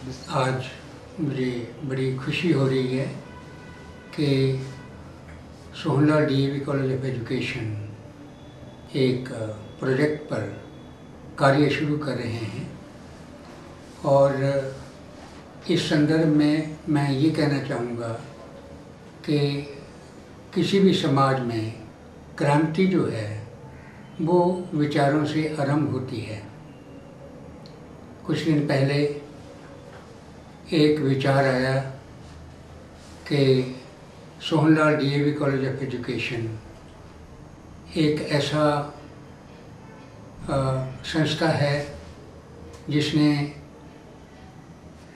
आज मुझे बड़ी खुशी हो रही है कि Sohanlal DAV college of education एक प्रोजेक्ट पर कार्य शुरू कर रहे हैं और इस संदर्भ में मैं ये कहना चाहूँगा कि किसी भी समाज में क्रांति जो है वो विचारों से आरंभ होती है। कुछ दिन पहले एक विचार आया कि Sohanlal DAV college of education एक ऐसा संस्था है जिसने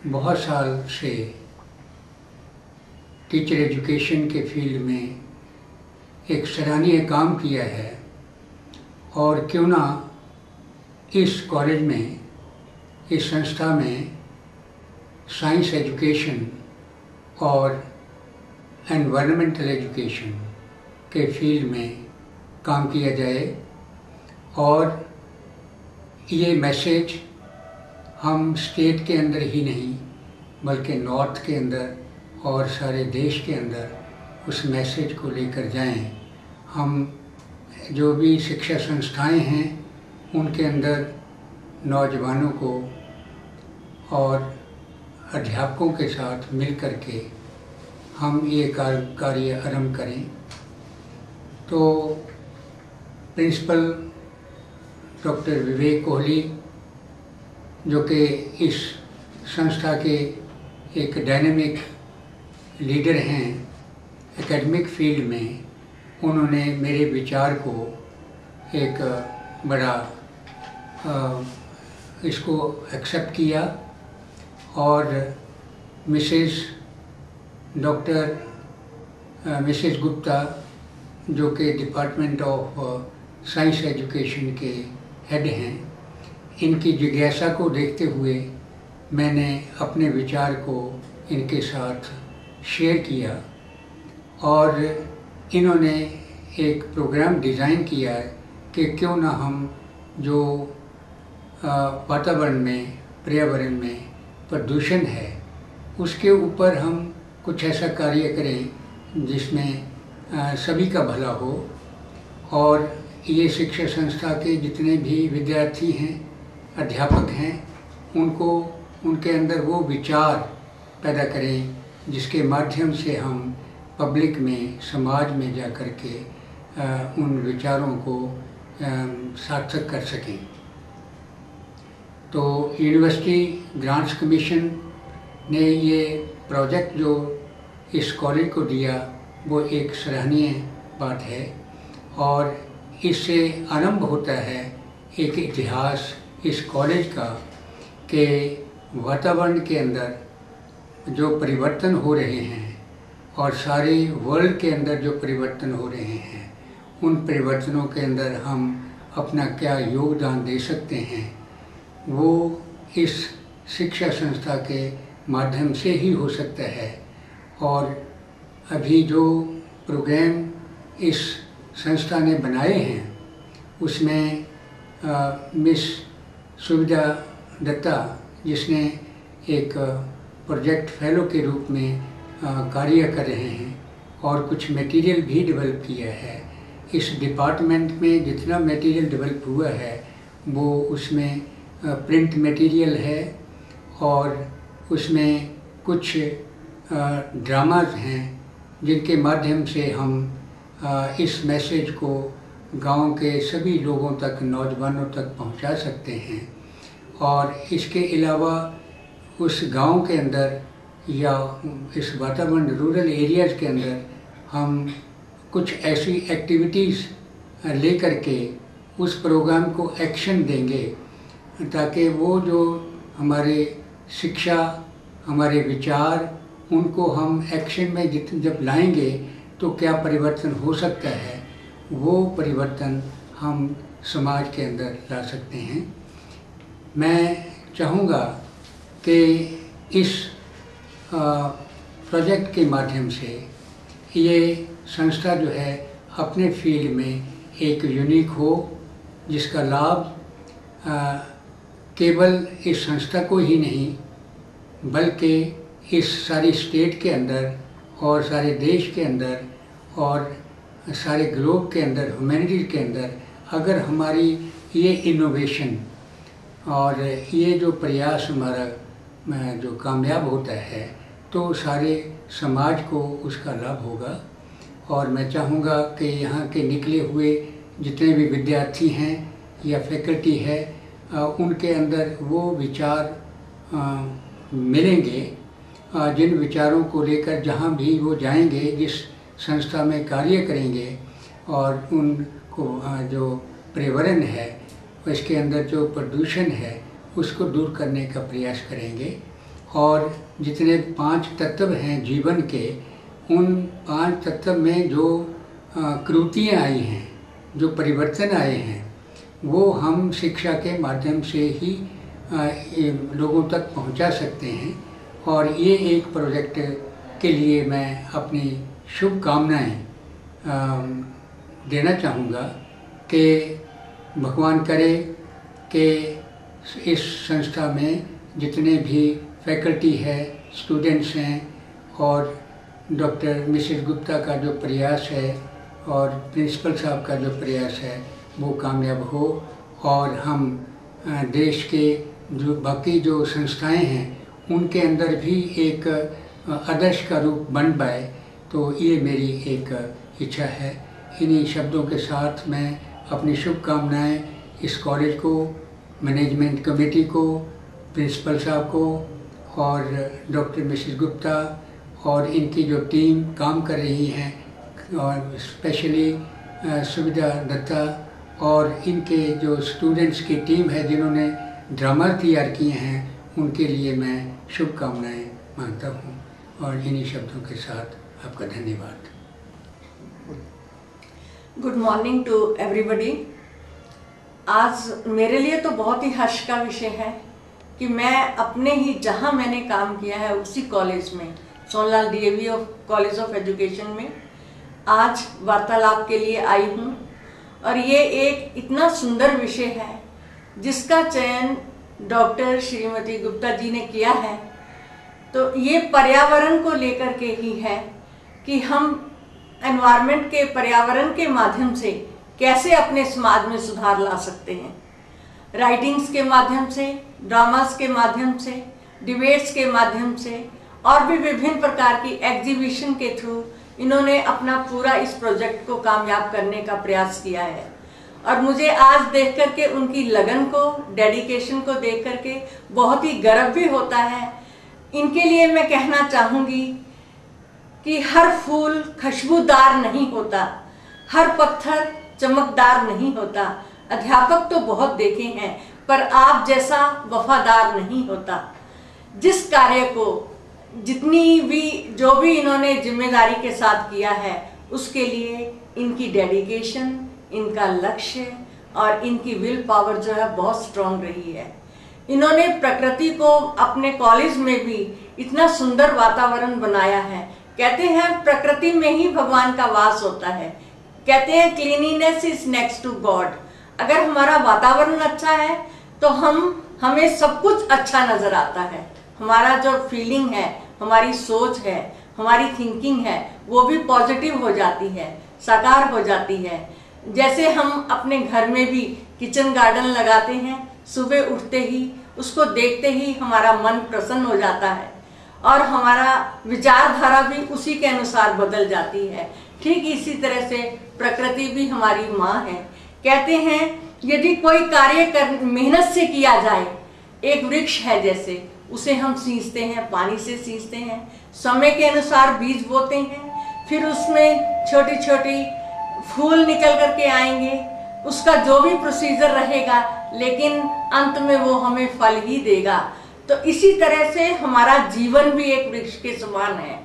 बहुत साल से टीचर एजुकेशन के फील्ड में एक सराहनीय काम किया है और क्यों ना इस कॉलेज में, इस संस्था में साइंस एजुकेशन और एनवायरमेंटल एजुकेशन के फील्ड में काम किया जाए और ये मैसेज हम स्टेट के अंदर ही नहीं बल्कि नॉर्थ के अंदर और सारे देश के अंदर उस मैसेज को लेकर जाएं। हम जो भी शिक्षा संस्थाएं हैं उनके अंदर नौजवानों को और अध्यापकों के साथ मिल कर के हम ये कार्य आरंभ करें। तो प्रिंसिपल डॉक्टर विवेक कोहली जो कि इस संस्था के एक डायनेमिक लीडर हैं एकेडमिक फील्ड में, उन्होंने मेरे विचार को एक बड़ा इसको एक्सेप्ट किया और मिसेस गुप्ता जो कि डिपार्टमेंट ऑफ साइंस एजुकेशन के हेड हैं, इनकी जिज्ञासा को देखते हुए मैंने अपने विचार को इनके साथ शेयर किया और इन्होंने एक प्रोग्राम डिज़ाइन किया कि क्यों ना हम जो वातावरण में, पर्यावरण में प्रदूषण है उसके ऊपर हम कुछ ऐसा कार्य करें जिसमें सभी का भला हो और ये शिक्षा संस्था के जितने भी विद्यार्थी हैं, अध्यापक हैं, उनको उनके अंदर वो विचार पैदा करें जिसके माध्यम से हम पब्लिक में, समाज में जा कर के उन विचारों को सार्थक कर सकें। तो यूनिवर्सिटी ग्रांट्स कमीशन ने ये प्रोजेक्ट जो इस कॉलेज को दिया वो एक सराहनीय बात है और इससे आरंभ होता है एक इतिहास इस कॉलेज का कि वातावरण के अंदर जो परिवर्तन हो रहे हैं और सारे वर्ल्ड के अंदर जो परिवर्तन हो रहे हैं उन परिवर्तनों के अंदर हम अपना क्या योगदान दे सकते हैं, वो इस शिक्षा संस्था के माध्यम से ही हो सकता है। और अभी जो प्रोग्राम इस संस्था ने बनाए हैं उसमें मिस सुविधा दत्ता जिसने एक प्रोजेक्ट फेलो के रूप में कार्य कर रहे हैं और कुछ मटेरियल भी डेवलप किया है। इस डिपार्टमेंट में जितना मटेरियल डेवलप हुआ है वो उसमें प्रिंट मटेरियल है और उसमें कुछ ड्रामाज हैं जिनके माध्यम से हम इस मैसेज को गांव के सभी लोगों तक, नौजवानों तक पहुंचा सकते हैं। और इसके अलावा उस गांव के अंदर या इस वातावरण रूरल एरियाज़ के अंदर हम कुछ ऐसी एक्टिविटीज़ ले कर के उस प्रोग्राम को एक्शन देंगे ताकि वो जो हमारे शिक्षा, हमारे विचार, उनको हम एक्शन में जब लाएंगे तो क्या परिवर्तन हो सकता है, वो परिवर्तन हम समाज के अंदर ला सकते हैं। मैं चाहूँगा कि इस प्रोजेक्ट के माध्यम से ये संस्था जो है अपने फील्ड में एक यूनिक हो जिसका लाभ केवल इस संस्था को ही नहीं बल्कि इस सारी स्टेट के अंदर और सारे देश के अंदर और सारे ग्लोब के अंदर, ह्यूमैनिटीज़ के अंदर अगर हमारी ये इनोवेशन और ये जो प्रयास हमारा जो कामयाब होता है तो सारे समाज को उसका लाभ होगा। और मैं चाहूँगा कि यहाँ के निकले हुए जितने भी विद्यार्थी हैं या फैकल्टी है उनके अंदर वो विचार मिलेंगे जिन विचारों को लेकर जहाँ भी वो जाएंगे, जिस संस्था में कार्य करेंगे और उनको जो पर्यावरण है इसके अंदर जो प्रदूषण है उसको दूर करने का प्रयास करेंगे। और जितने 5 तत्व हैं जीवन के, उन 5 तत्व में जो कृतियाँ आई हैं, जो परिवर्तन आए हैं, वो हम शिक्षा के माध्यम से ही लोगों तक पहुंचा सकते हैं। और ये एक प्रोजेक्ट के लिए मैं अपनी शुभकामनाएं देना चाहूँगा कि भगवान करे कि इस संस्था में जितने भी फैकल्टी है, स्टूडेंट्स हैं और डॉक्टर मिसेस गुप्ता का जो प्रयास है और प्रिंसिपल साहब का जो प्रयास है वो कामयाब हो और हम देश के जो बाकी जो संस्थाएं हैं उनके अंदर भी एक आदर्श का रूप बन पाए। तो ये मेरी एक इच्छा है। इन्हीं शब्दों के साथ मैं अपनी शुभकामनाएं इस कॉलेज को, मैनेजमेंट कमेटी को, प्रिंसिपल साहब को और डॉक्टर मिसेस गुप्ता और इनकी जो टीम काम कर रही हैं और स्पेशली सुविधा दत्ता और इनके जो स्टूडेंट्स की टीम है जिन्होंने ड्रामा तैयार किए हैं, उनके लिए मैं शुभकामनाएं मांगता हूँ। और इन्हीं शब्दों के साथ आपका धन्यवाद। Good morning to everybody. आज मेरे लिए तो बहुत ही हर्ष का विषय है कि मैं अपने ही जहाँ मैंने काम किया है उसी कॉलेज में, Sonlal DAV college of education में आज वार्तालाप के लिए आई हूँ। और ये एक इतना सुंदर विषय है जिसका चयन डॉक्टर श्रीमती गुप्ता जी ने किया है। तो ये पर्यावरण को लेकर के ही है कि हम एनवायरनमेंट के, पर्यावरण के माध्यम से कैसे अपने समाज में सुधार ला सकते हैं। राइटिंग्स के माध्यम से, ड्रामास के माध्यम से, डिबेट्स के माध्यम से और भी विभिन्न प्रकार की एग्जीबिशन के थ्रू इन्होंने अपना पूरा इस प्रोजेक्ट को कामयाब करने का प्रयास किया है। और मुझे आज देख करके उनकी लगन को, डेडिकेशन को देख करके बहुत ही गर्व भी होता है। इनके लिए मैं कहना चाहूँगी कि हर फूल खुशबूदार नहीं होता, हर पत्थर चमकदार नहीं होता। अध्यापक तो बहुत देखे हैं पर आप जैसा वफादार नहीं होता। जिस कार्य को जितनी भी जो भी इन्होंने जिम्मेदारी के साथ किया है उसके लिए इनकी डेडिकेशन, इनका लक्ष्य और इनकी विल पावर जो है बहुत स्ट्रांग रही है। इन्होंने प्रकृति को अपने कॉलेज में भी इतना सुंदर वातावरण बनाया है। कहते हैं प्रकृति में ही भगवान का वास होता है। कहते हैं cleanliness is next to God. अगर हमारा वातावरण अच्छा है तो हमें सब कुछ अच्छा नजर आता है। हमारा जो फीलिंग है, हमारी सोच है, हमारी थिंकिंग है वो भी पॉजिटिव हो जाती है, साकार हो जाती है। जैसे हम अपने घर में भी किचन गार्डन लगाते हैं, सुबह उठते ही उसको देखते ही हमारा मन प्रसन्न हो जाता है और हमारा विचारधारा भी उसी के अनुसार बदल जाती है। ठीक इसी तरह से प्रकृति भी हमारी माँ है। कहते हैं यदि कोई कार्य मेहनत से किया जाए, एक वृक्ष है जैसे, उसे हम सींचते हैं, पानी से सींचते हैं, समय के अनुसार बीज बोते हैं, फिर उसमें छोटी छोटी फूल निकल करके आएंगे, उसका जो भी प्रोसीजर रहेगा लेकिन अंत में वो हमें फल ही देगा। तो इसी तरह से हमारा जीवन भी एक वृक्ष के समान है।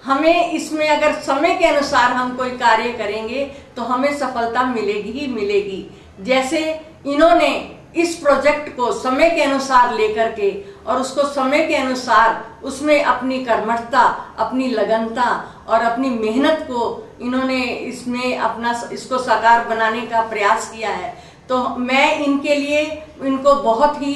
हमें इसमें अगर समय के अनुसार हम कोई कार्य करेंगे तो हमें सफलता मिलेगी ही मिलेगी। जैसे इन्होंने इस प्रोजेक्ट को समय के अनुसार लेकर के और उसको समय के अनुसार उसमें अपनी कर्मठता, अपनी लगनता और अपनी मेहनत को इन्होंने इसको साकार बनाने का प्रयास किया है। तो मैं इनके लिए इनको बहुत ही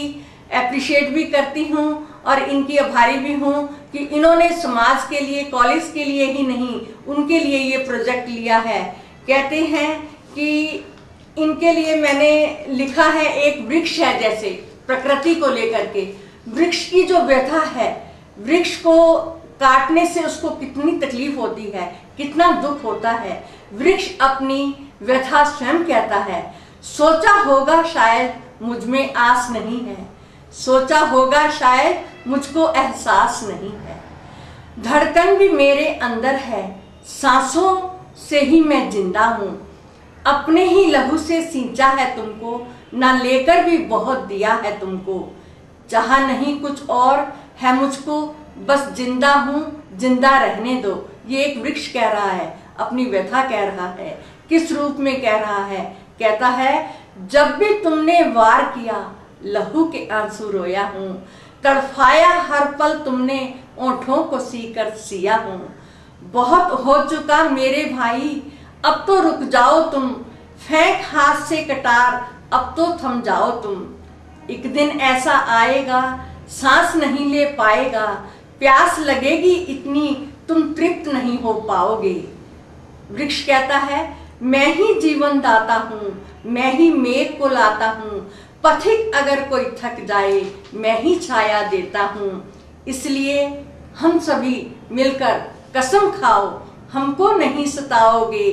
अप्रिशिएट भी करती हूँ और इनकी आभारी भी हूँ कि इन्होंने समाज के लिए, कॉलेज के लिए ही नहीं, उनके लिए ये प्रोजेक्ट लिया है। कहते हैं कि इनके लिए मैंने लिखा है, एक वृक्ष है जैसे प्रकृति को लेकर के, वृक्ष की जो व्यथा है, वृक्ष को काटने से उसको कितनी तकलीफ होती है, कितना दुख होता है, वृक्ष अपनी व्यथा स्वयं कहता है। सोचा होगा शायद मुझ में आस नहीं है, सोचा होगा शायद मुझको एहसास नहीं है, धड़कन भी मेरे अंदर है, सांसों से ही मैं जिंदा हूँ, अपने ही लहू से सींचा है तुमको, ना लेकर भी बहुत दिया है तुमको, चाहा नहीं कुछ और है मुझको, बस जिंदा हूँ, जिंदा रहने दो। ये एक वृक्ष कह रहा है, अपनी व्यथा कह रहा है। किस रूप में कह रहा है? कहता है, जब भी तुमने वार किया लहू के आंसू रोया हूँ, तड़फाया हर पल तुमने ओंठों को सीकर सिया हूँ, बहुत हो चुका मेरे भाई अब तो रुक जाओ तुम, फेंक हाथ से कटार अब तो थम जाओ तुम, एक दिन ऐसा आएगा सांस नहीं ले पाएगा, प्यास लगेगी इतनी तुम तृप्त नहीं हो पाओगे। वृक्ष कहता है, मैं ही जीवन दाता हूँ, मैं ही मेघ को लाता हूँ, पथिक अगर कोई थक जाए मैं ही छाया देता हूँ, इसलिए हम सभी मिलकर कसम खाओ हमको नहीं सताओगे,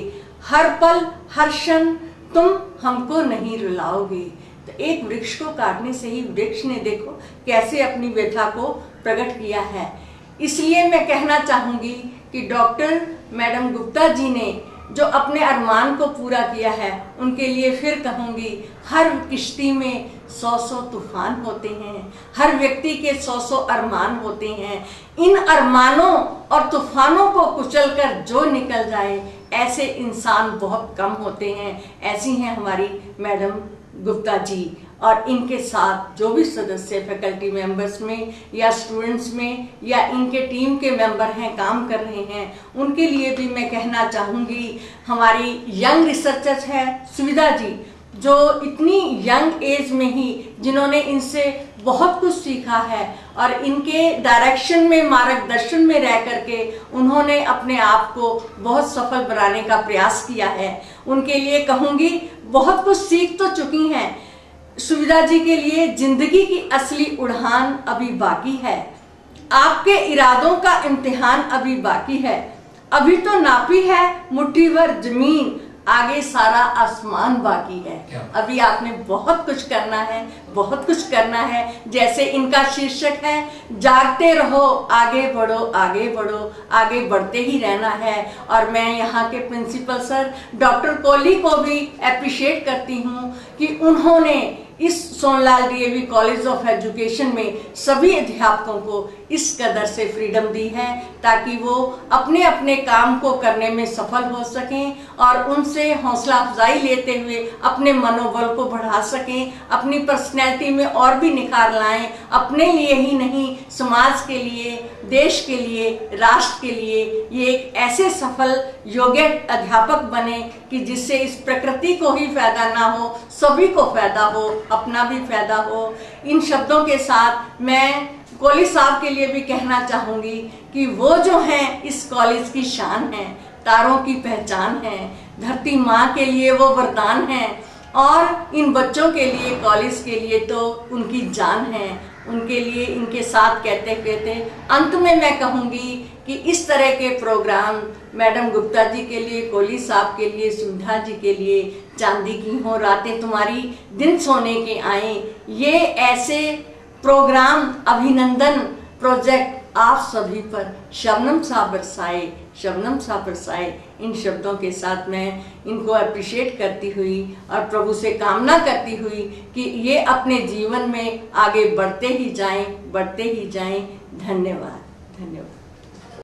हर पल हर क्षण तुम हमको नहीं रुलाओगे। तो एक वृक्ष को काटने से ही वृक्ष ने देखो कैसे अपनी व्यथा को प्रकट किया है। इसलिए मैं कहना चाहूंगी कि डॉक्टर मैडम गुप्ता जी ने जो अपने अरमान को पूरा किया है, उनके लिए फिर कहूंगी, हर किश्ती में 100-100 तूफान होते हैं, हर व्यक्ति के 100-100 अरमान होते हैं। इन अरमानों और तूफानों को कुचलकर जो निकल जाए, ऐसे इंसान बहुत कम होते हैं। ऐसी हैं हमारी मैडम गुप्ता जी, और इनके साथ जो भी सदस्य फैकल्टी मेंबर्स में या स्टूडेंट्स में या इनके टीम के मेंबर हैं, काम कर रहे हैं, उनके लिए भी मैं कहना चाहूँगी। हमारी यंग रिसर्चर्स है सुविधा जी, जो इतनी यंग एज में ही जिन्होंने इनसे बहुत कुछ सीखा है और इनके डायरेक्शन में, मार्गदर्शन में रह करके उन्होंने अपने आप को बहुत सफल बनाने का प्रयास किया है। उनके लिए कहूँगी, बहुत कुछ सीख तो चुकी हैं। सुविधा जी के लिए जिंदगी की असली उड़ान अभी बाकी है, आपके इरादों का इम्तिहान अभी बाकी है, अभी तो नापी है मुट्ठी भर जमीन, आगे सारा आसमान बाकी है। अभी आपने बहुत कुछ करना है, बहुत कुछ करना है। जैसे इनका शीर्षक है, जागते रहो आगे बढ़ो, आगे बढ़ो, आगे बढ़ते ही रहना है। और मैं यहाँ के प्रिंसिपल सर डॉक्टर कोहली को भी अप्रिशिएट करती हूँ कि उन्होंने इस Sonlal DAV college of education में सभी अध्यापकों को इस कदर से फ्रीडम दी है ताकि वो अपने अपने काम को करने में सफल हो सकें और उनसे हौसला अफजाई लेते हुए अपने मनोबल को बढ़ा सकें, अपनी पर्सनैलिटी में और भी निखार लाएं, अपने लिए ही नहीं समाज के लिए, देश के लिए, राष्ट्र के लिए ये एक ऐसे सफल योग्य अध्यापक बने कि जिससे इस प्रकृति को ही फायदा ना हो, सभी को फायदा हो, अपना भी फायदा हो। इन शब्दों के साथ मैं कोहली साहब के लिए भी कहना चाहूँगी कि वो जो हैं इस कॉलेज की शान है, तारों की पहचान है, धरती माँ के लिए वो वरदान है और इन बच्चों के लिए, कॉलेज के लिए तो उनकी जान है। उनके लिए इनके साथ कहते कहते अंत में मैं कहूँगी कि इस तरह के प्रोग्राम मैडम गुप्ता जी के लिए, कोहली साहब के लिए, सुविधा जी के लिए चांदी की हो रातें तुम्हारी, दिन सोने के आए, ये ऐसे प्रोग्राम अभिनंदन प्रोजेक्ट आप सभी पर शबनम सा बरसाए, शबनम सा बरसाए। इन शब्दों के साथ मैं इनको अप्रिशिएट करती हुई और प्रभु से कामना करती हुई कि ये अपने जीवन में आगे बढ़ते ही जाएं, बढ़ते ही जाएं। धन्यवाद, धन्यवाद।